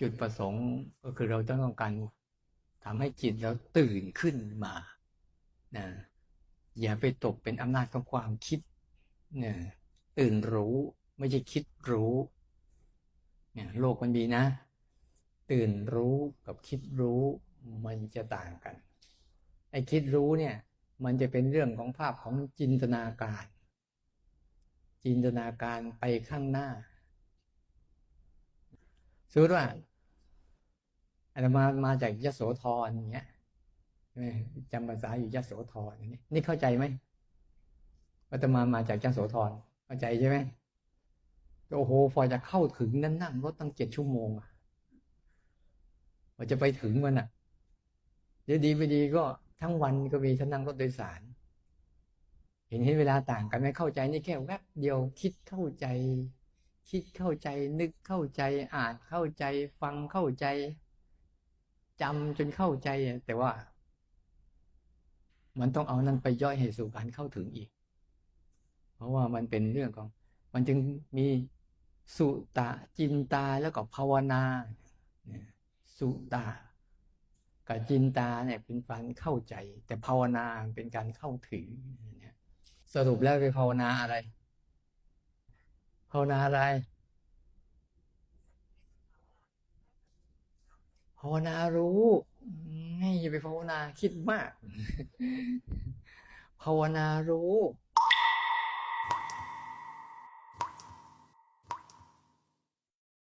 จุดประสงค์ก็คือเราต้องการทำให้จิตเราตื่นขึ้นมานะอย่าไปตกเป็นอำนาจของความคิดเนี่ยตื่นรู้ไม่ใช่คิดรู้เนี่ยโลกมันมีนะตื่นรู้กับคิดรู้มันจะต่างกันไอ้คิดรู้เนี่ยมันจะเป็นเรื่องของภาพของจินตนาการไปข้างหน้าสมมติว่าอาตมาจากยโสธรอย่างเงี้ยจำภาษาอยู่ยโสธรอย่างนี้นี่เข้าใจไหมอาตมาจากยโสธรเข้าใจใช่ไหมโอ้โหพอจะเข้าถึงนั่นนั่งรถตั้ง7 ชั่วโมงอะพอจะไปถึงมันอ่ะเดี๋ยวดีไม่ดีก็ทั้งวันก็มีฉันนั่งรถโดยสารเห็นเวลาต่างกันไหมเข้าใจนี่แค่แวบเดียวคิดเข้าใจนึกเข้าใจอ่านเข้าใจฟังเข้าใจจำจนเข้าใจแต่ว่ามันต้องเอานั้นไปย่อยให้สู่การเข้าถึงอีกเพราะว่ามันเป็นเรื่องของมันจึงมีสุตะจินตาแล้วก็ภาวนาเนี่ยสุตะกับจินตาเนี่ยเป็นการเข้าใจแต่ภาวนาเป็นการเข้าถึงเนี่ยสรุปแล้วไปภาวนาอะไรภาวนาอะไรภาวนารู้ให้อย่าไปภาวนาคิดมากภาวนารู้